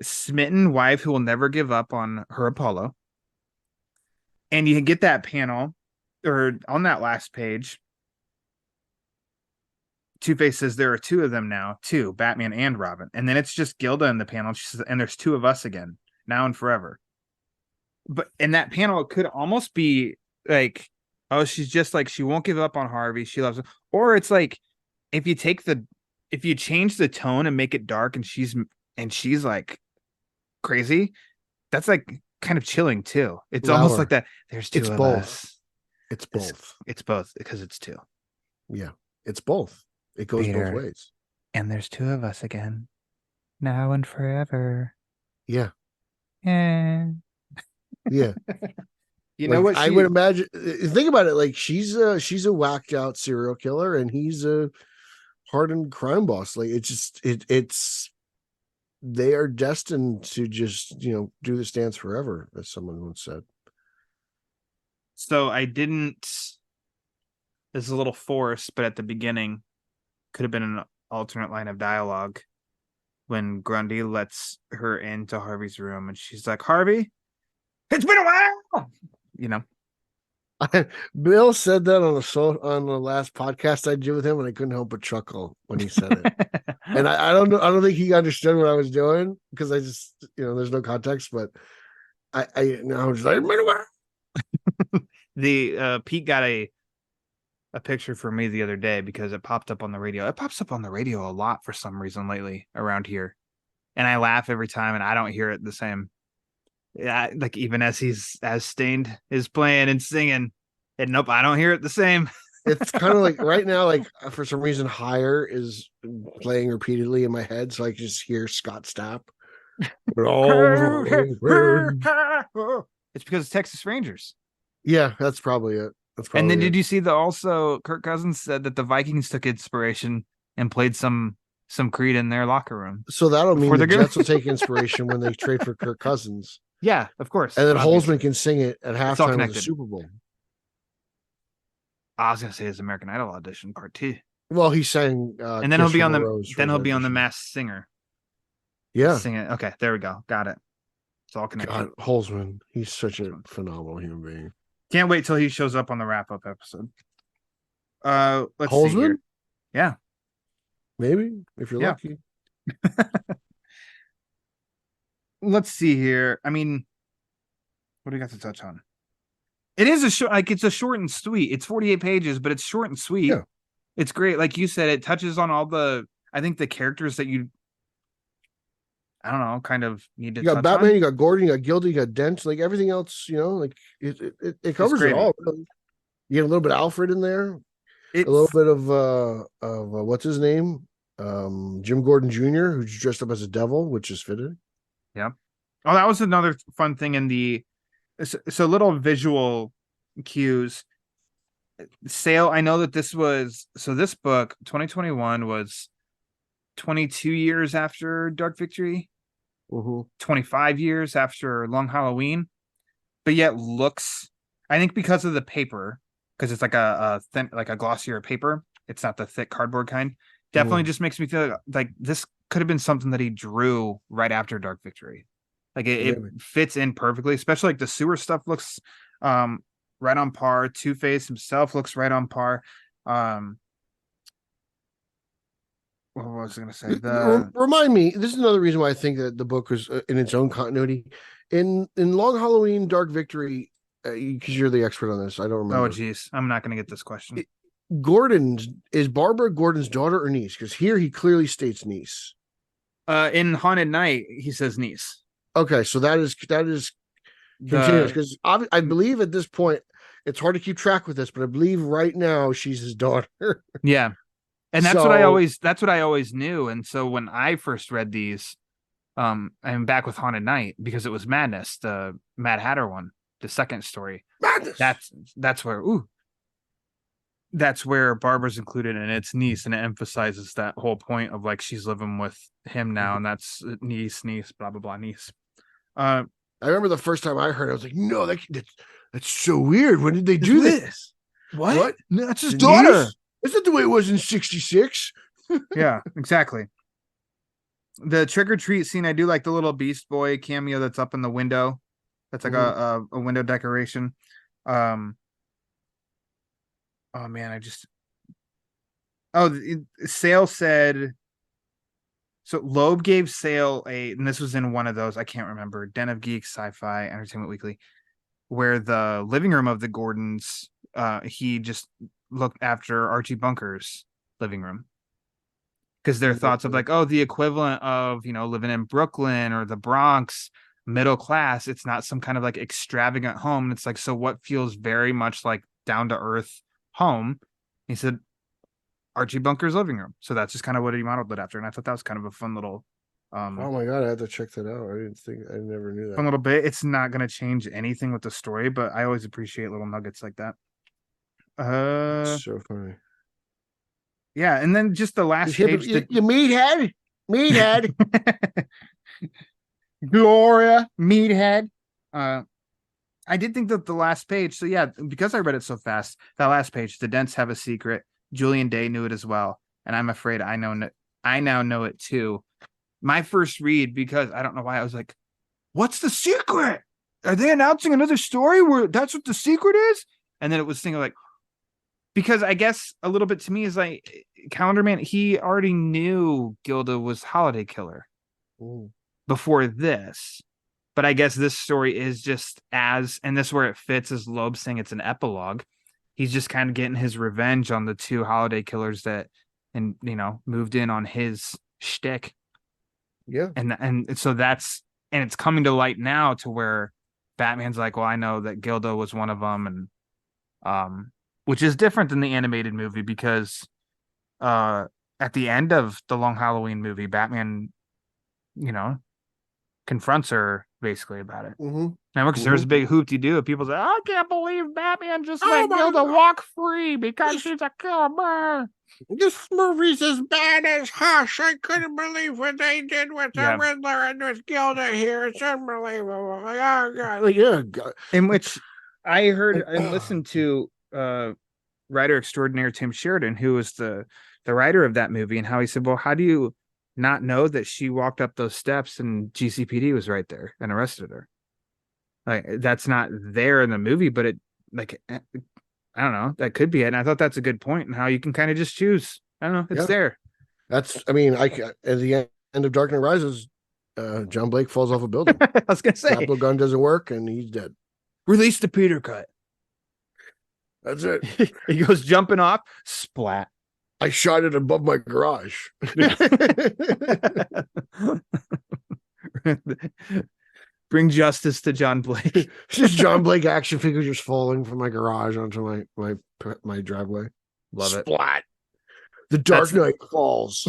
smitten wife who will never give up on her Apollo. And you can get that panel, or on that last page, Two-Face says there are two of them now, two, Batman and Robin. And then it's just Gilda in the panel. She says, and there's two of us again, now and forever. But in that panel, it could almost be like, oh, she's just like, she won't give up on Harvey. She loves him. Or it's like, if you change the tone and make it dark and she's like crazy, that's like kind of chilling too. It's almost like that. There's two of both. us. It's both. It's both because it's two. Yeah, it's both. It goes both ways. And there's two of us again, now and forever. Yeah. Yeah. Yeah. You know what? I would imagine. Think about it. Like she's a whacked out serial killer, and he's a hardened crime boss. Like it's they are destined to just do this dance forever, as someone once said. So I didn't. This is a little forced, but at the beginning, could have been an alternate line of dialogue when Grundy lets her into Harvey's room, and she's like, "Harvey, it's been a while." Bill said that on the last podcast I did with him, and I couldn't help but chuckle when he said it. And I don't know. I don't think he understood what I was doing because I just there's no context. But I was like, the Pete got a a picture for me the other day because it popped up on the radio. It pops up on the radio a lot for some reason lately around here. And I laugh every time and I don't hear it the same. Yeah, like even as Stained is playing and singing, and nope, I don't hear it the same. It's kind of like right now, like for some reason, Higher is playing repeatedly in my head, so I can just hear Scott Stapp. It's because it's Texas Rangers. Yeah, that's probably it. That's probably And then it. did you see also Kirk Cousins said that the Vikings took inspiration and played some Creed in their locker room. So that'll mean Before the they're Jets will take inspiration when they trade for Kirk Cousins. Yeah, of course. And then obviously. Holzman can sing it at all halftime of the connected. Super Bowl. I was gonna say his American Idol audition part 2. Well, he sang And then he'll be on the Rose then for he'll be on the audition. Masked Singer. Yeah. Sing it. Okay, there we go. Got it. It's all connected. God, Holzman, he's such a phenomenal human being. Can't wait till he shows up on the wrap-up episode. Let's see Holzman? here. Yeah. Maybe, if you're Yeah. lucky. Let's see here. I mean, what do we got to touch on? It is a short, like it's a short and sweet. It's 48 pages, but it's short and sweet. Yeah. It's great. Like you said, it touches on all the, I think the characters that I don't know, kind of need to You got touch Batman, on. you got Gordon, you got Gilda, you got Dent, like everything else, like it covers great. it all. Really. You get a little bit of Alfred in there, It's, a little bit of what's his name? Jim Gordon Jr., who's dressed up as a devil, which is fitting. Yeah. Oh, that was another fun thing in the so little visual cues. Sale, I know that this book 2021 was 22 years after Dark Victory, 25 years after Long Halloween, but yet looks, I think because of the paper, because it's like a thin, like a glossier paper, it's not the thick cardboard kind, definitely just makes me feel like this could have been something that he drew right after Dark Victory. Like it fits in perfectly, especially like the sewer stuff looks right on par. Two-Face himself looks right on par. What was I going to say? Remind me, this is another reason why I think that the book was in its own continuity. In Long Halloween, Dark Victory, because you're the expert on this, I don't remember. Oh, geez. I'm not going to get this question. Is Barbara Gordon's daughter or niece? Because here he clearly states niece. In Haunted Night, he says niece. Okay, so that is continuous, because I believe at this point it's hard to keep track with this, but I believe right now she's his daughter. Yeah, and that's what I always knew. And so when I first read these, I'm back with Haunted Night because it was Madness, the Mad Hatter one, the second story. Madness. That's where Barbara's included, and it's niece, and it emphasizes that whole point of like she's living with him now, and that's niece, blah blah blah, niece. I remember the first time I heard it, I was like, no, that's so weird. When did they do this? What? That's his The daughter. niece? Is that the way it was in 66? Yeah, exactly. The trick or treat scene, I do like the little Beast Boy cameo that's up in the window. That's like a window decoration. Oh man, Sale said. So Loeb gave Sale and this was in one of those, I can't remember, Den of Geeks, Sci-Fi, Entertainment Weekly, where the living room of the Gordons, he just looked after Archie Bunker's living room. Because their thoughts of like, the equivalent of, living in Brooklyn or the Bronx, middle class, it's not some kind of like extravagant home. And it's like, so what feels very much like down to earth home? He said, Archie Bunker's living room. So that's just kind of what he modeled it after. And I thought that was kind of a fun little oh my god, I had to check that out. I never knew that. Fun little bit. It's not going to change anything with the story, but I always appreciate little nuggets like that. So funny. Yeah, and then just the last page. You meathead. Gloria Meathead. I did think that the last page. So yeah, because I read it so fast, that last page, the Dents have a secret. Julian Day knew it as well, and I'm afraid I now know it too. My first read, because I don't know why, I was like, "What's the secret? Are they announcing another story where that's what the secret is?" And then it was thinking like, because I guess a little bit to me is like Calendar Man. He already knew Gilda was Holiday Killer before this, but I guess this story is just and this is where it fits, as Loeb saying it's an epilogue. he's just kind of getting his revenge on the two holiday killers that, and moved in on his shtick. Yeah. And so that's, and it's coming to light now to where Batman's like, well, I know that Gilda was one of them, and which is different than the animated movie because at the end of the Long Halloween movie, Batman, confronts her basically about it. Mm-hmm. Remember, because there's a big hoop-de-doo of people say, I can't believe Batman just let Gilda walk free because she's a killer. This movie's as bad as Hush. I couldn't believe what they did with the Riddler and with Gilda here. It's unbelievable. Like, oh God. Like, oh God. In which I heard and listened to writer extraordinaire Tim Sheridan, who was the writer of that movie, and how he said, well, how do you not know that she walked up those steps and GCPD was right there and arrested her? Like, that's not there in the movie, but it, like, I don't know, that could be it. And I thought that's a good point, and how you can kind of just choose. I don't know, it's there. That's, I mean, at the end of Dark Knight Rises, John Blake falls off a building. I was gonna say, Grapple gun doesn't work, and he's dead. Release the Peter cut. That's it. He goes jumping off, splat. I shot it above my garage. Bring justice to John Blake. Just John Blake action figures just falling from my garage onto my driveway. Love it. Splat. The Dark Knight falls.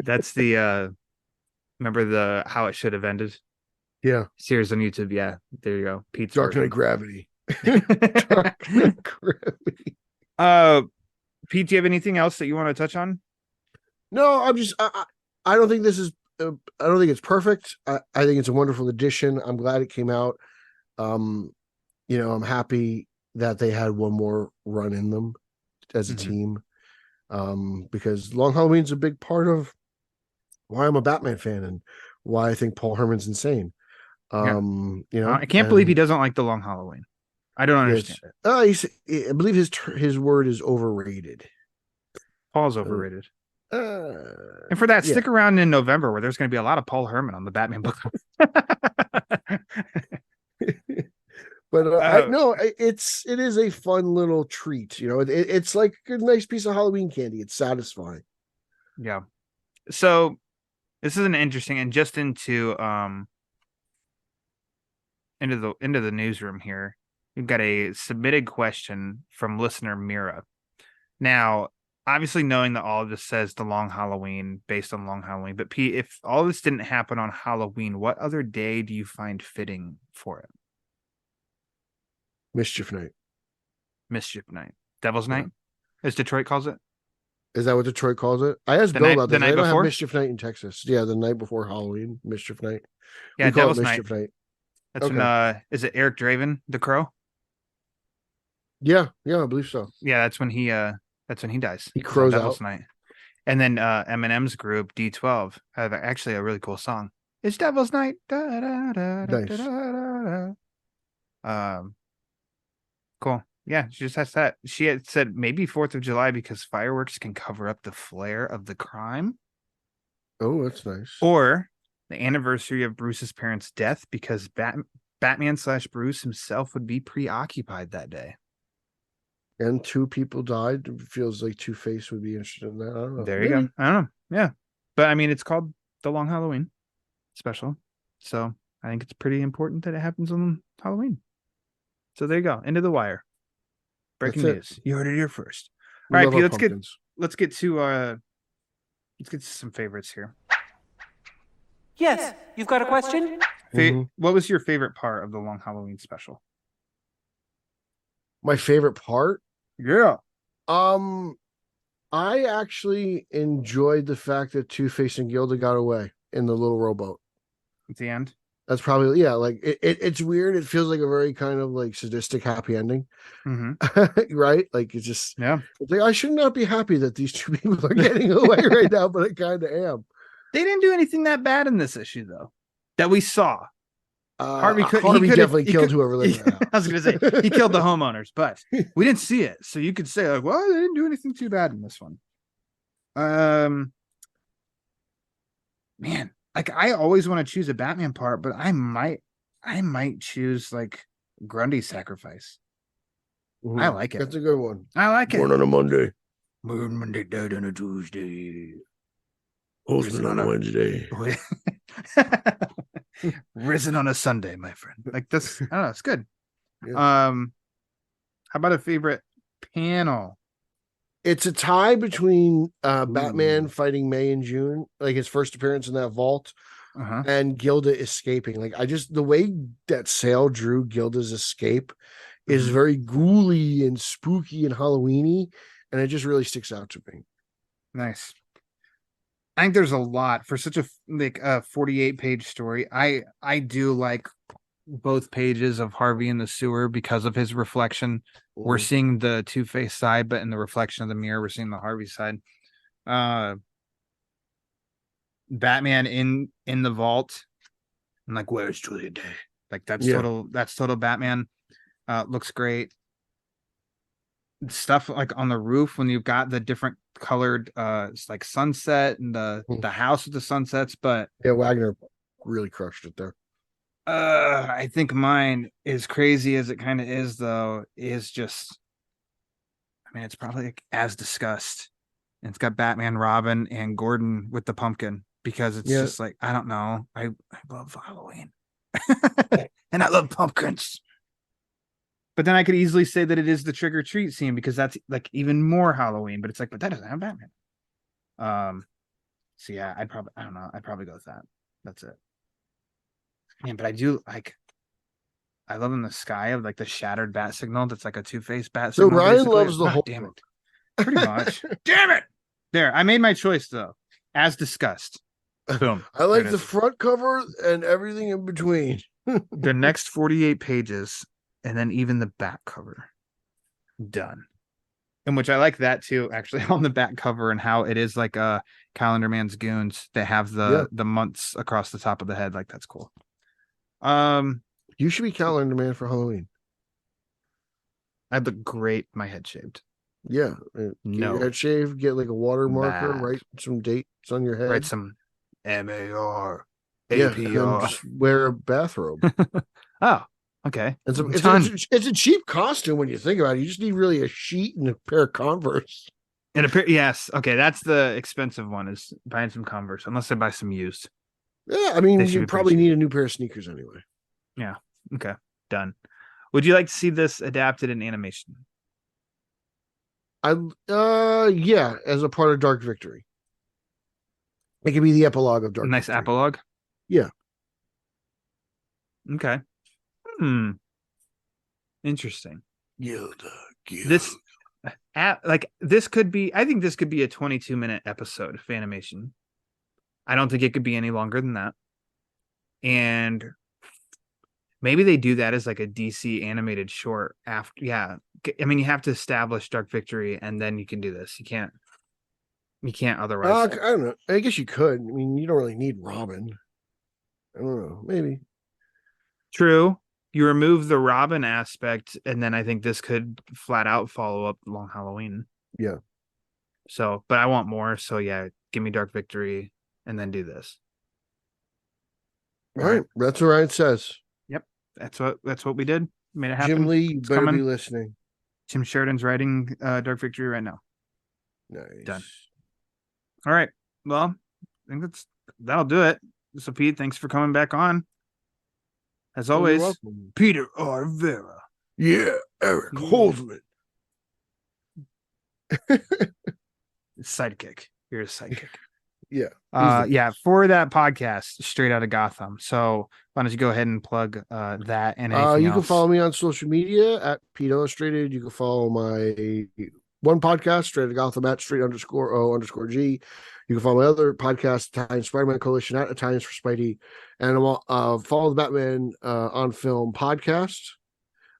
That's the remember the How It Should Have Ended? Yeah. Series on YouTube. Yeah. There you go. Pete's Dark version. Knight Gravity. Dark Knight Gravity. Pete, do you have anything else that you want to touch on? No, I don't think this is I don't think it's perfect. I think it's a wonderful addition. I'm glad it came out. I'm happy that they had one more run in them as a team. Because Long Halloween's a big part of why I'm a Batman fan and why I think Paul Herman's insane. I can't believe he doesn't like the Long Halloween. I don't understand it. I believe his word is overrated. Paul's overrated. And for that, stick around in November where there's going to be a lot of Paul Herman on the Batman book. But it is a fun little treat. It's like a nice piece of Halloween candy. It's satisfying. Yeah. So this is an interesting, and just into the newsroom here. We've got a submitted question from listener Mira. Now, obviously knowing that all of this says the Long Halloween based on Long Halloween, but Pete, if all this didn't happen on Halloween, what other day do you find fitting for it? Mischief Night. Devil's Night, as Detroit calls it. Is that what Detroit calls it? I asked Bill about that. They don't have Mischief Night in Texas. Yeah, the night before Halloween, Mischief Night. Yeah, Devil's Night. That's okay. when is it Eric Draven, the Crow? Yeah, I believe so. Yeah, that's when he dies. He crows Devil's out. Night. And then Eminem's group D12 have actually a really cool song. It's Devil's Night. Da, da, da, da, Nice. da, da, da. Cool. Yeah, she just has that. She had said maybe 4th of July because fireworks can cover up the flare of the crime. Oh, that's nice. Or the anniversary of Bruce's parents' death because Batman/Bruce himself would be preoccupied that day. And 2 people died. It feels like Two-Face would be interested in that. I don't know. There you go. I don't know. Yeah. But I mean, it's called the Long Halloween special. So I think it's pretty important that it happens on Halloween. So there you go. Into the wire. Breaking news. You heard it here first. All right, Pete, let's get to some favorites here. Yes, you've got a question? What was your favorite part of the Long Halloween special? My favorite part? Yeah. I actually enjoyed the fact that Two-Face and Gilda got away in the little rowboat. At the end? That's probably, like it's weird. It feels like a very kind of like sadistic happy ending. Right? Like it's just, it's like I should not be happy that these 2 people are getting away right now, but I kind of am. They didn't do anything that bad in this issue, though, that we saw. Harvey definitely killed whoever lived in the house. I was going to say he killed the homeowners, but we didn't see it, so you could say like, well, they didn't do anything too bad in this one. Man, like I always want to choose a Batman part, but I might choose like Grundy's sacrifice. Mhm. I like it. That's a good one. I like Born it. on a Monday, Monday, died on a Tuesday. hosting on a Wednesday. Risen on a Sunday, my friend. Like this, I don't know, it's good. Yeah. How about a favorite panel? It's a tie between Batman fighting May in June, like his first appearance in that vault, Uh-huh. and Gilda escaping. Like, I just, the way that Sale drew Gilda's escape is Mhm. very ghouly and spooky and Halloweeny, and it just really sticks out to me. Nice. I think there's a lot for such a 48-page story. I do like both pages of Harvey in the sewer because of his reflection. We're Mhm. seeing the Two-Face side, but in the reflection of the mirror, we're seeing the Harvey side. Batman in the vault, and like, where's Julia Day? Like that's Yeah. total Batman. Looks great. Stuff like on the roof when you've got the different colored it's like sunset and the house with the sunsets, but Yeah, Wagner really crushed it there. I think mine, as crazy as it kind of is, though, is just, I mean, it's probably like as discussed. And it's got Batman, Robin, and Gordon with the pumpkin because it's Yeah. just like, I don't know. I love Halloween. And I love pumpkins. But then I could easily say that it is the trick or treat scene because that's like even more Halloween, but it's like, but that doesn't have Batman. So yeah, I don't know. I'd probably go with that. That's it. Man, but I do like, I love in the sky of like the shattered bat signal. That's like a Two-Face bat So signal. Ryan basically. loves the God whole damn book. it. Pretty much. Damn it. There, I made my choice though, as discussed. Boom. I like There it the is. front cover and everything in between. The next 48 pages, and then even the back cover. Done. In which I like that too, actually, on the back cover and how it is like Calendar Man's goons. They have the months across the top of the head. Like that's cool. You should be Calendar Man for Halloween. I'd look great, my head shaved. Yeah. Get No. your head shaved, get like a water marker, Bad. write some dates on your head. Write some MAR. Yeah, and then APR. just wear a bathrobe. Oh, okay. It's a cheap costume when you think about it. You just need really a sheet and a pair of Converse. And yes, okay, that's the expensive one, is buying some Converse, unless I buy some used. Yeah, I mean, They should you be probably pretty cheap. need a new pair of sneakers anyway. Yeah. Okay. Done. Would you like to see this adapted in animation? Yeah, as a part of Dark Victory. It could be the epilogue of Dark Nice Victory. epilogue. Yeah. Okay. Interesting. Gilda. This this could be, I think this could be a 22-minute episode of animation. I don't think it could be any longer than that. And maybe they do that as like a DC animated short after. Yeah. I mean, you have to establish Dark Victory and then you can do this. You can't otherwise. I don't know. I guess you could. I mean, you don't really need Robin. I don't know. Maybe. True. You remove the Robin aspect, and then I think this could flat out follow up Long Halloween. Yeah. So, but I want more. So yeah, give me Dark Victory and then do this. All right. That's what Ryan says. Yep. That's what we did. Made it happen. Jim Lee, you It's better coming. be listening. Tim Sheridan's writing Dark Victory right now. Nice. Done. All right. Well, I think that'll do it. So Pete, thanks for coming back on. As You're always, welcome. Peter R. Verra. Yeah, Eric Holzman. Sidekick. You're a sidekick. Yeah. Yeah, for that podcast, Straight Out of Gotham. So why don't you go ahead and plug that and anything you can else? follow me on social media at Pete Illustrated. You can follow my one podcast, Straight Out of Gotham, at straight_O_G. You can follow my other podcast, Italian Spider-Man Coalition, at Italians for Spidey. And follow the Batman on Film podcast,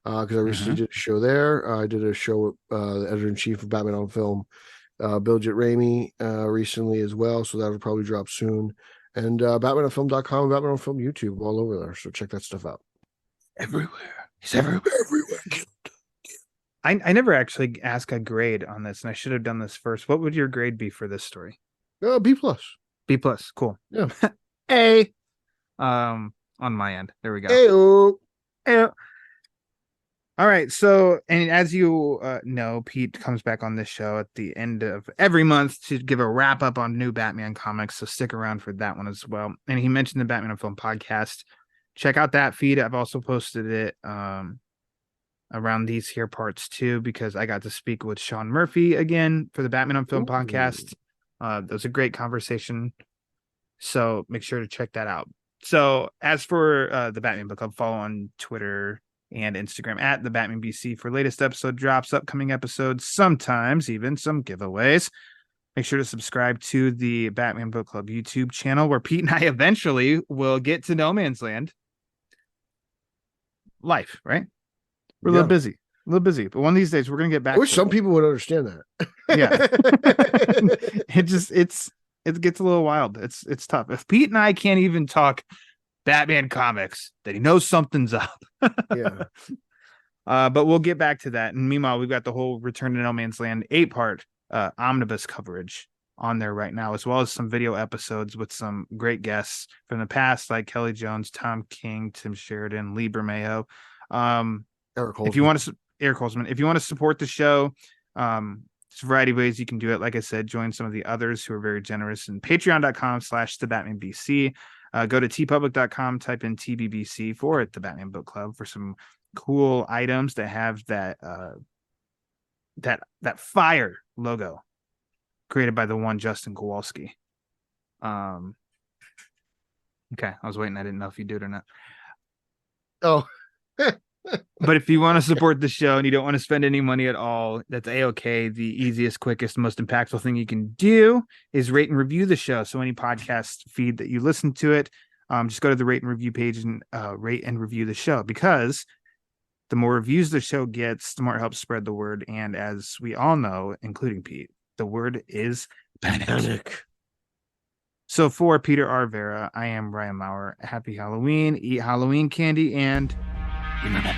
because I recently did a show there. I did a show with the editor-in-chief of Batman on Film, Biljit Ramey, recently as well. So that'll probably drop soon. And BatmanOnFilm.com, Batman on Film YouTube, all over there. So check that stuff out. Everywhere. He's everywhere. I never actually asked a grade on this, and I should have done this first. What would your grade be for this story? B+. B+. Cool. Yeah. A. On my end. There we go. Ayo. Ayo. All right. So, and as you know, Pete comes back on this show at the end of every month to give a wrap up on new Batman comics. So stick around for that one as well. And he mentioned the Batman on Film podcast. Check out that feed. I've also posted it around these here parts too, because I got to speak with Sean Murphy again for the Batman on Film podcast. That was a great conversation. So make sure to check that out. So as for the Batman Book Club, follow on Twitter and Instagram at the Batman BC for latest episode drops, upcoming episodes, sometimes even some giveaways. Make sure to subscribe to the Batman Book Club YouTube channel, where Pete and I eventually will get to No Man's Land. Life, right? We're a little busy, but one of these days we're gonna get back. I wish some people would understand that. Yeah. It gets a little wild. It's tough. If Pete and I can't even talk Batman comics, that he knows something's up. Yeah. But we'll get back to that. And meanwhile, we've got the whole Return to No Man's Land 8-part omnibus coverage on there right now, as well as some video episodes with some great guests from the past, like Kelly Jones, Tom King, Tim Sheridan, Lee Bermejo. Eric Holzman. If you want to, Eric Holzman, if you want to support the show, there's a variety of ways you can do it. Like I said, join some of the others who are very generous, and patreon.com/thebatmanbc. Go to tpublic.com, type in TBBC for it, the Batman Book Club, for some cool items that have that fire logo created by the one Justin Kowalski. Okay, I was waiting. I didn't know if you do it or not. Oh. But if you want to support the show and you don't want to spend any money at all, that's a-okay. The easiest, quickest, most impactful thing you can do is rate and review the show. So any podcast feed that you listen to it, just go to the rate and review page and rate and review the show, because the more reviews the show gets, the more it helps spread the word. And as we all know, including Pete, the word is panic. So for Peter R. Verra, I am Ryan Lauer. Happy Halloween. Eat Halloween candy and remember,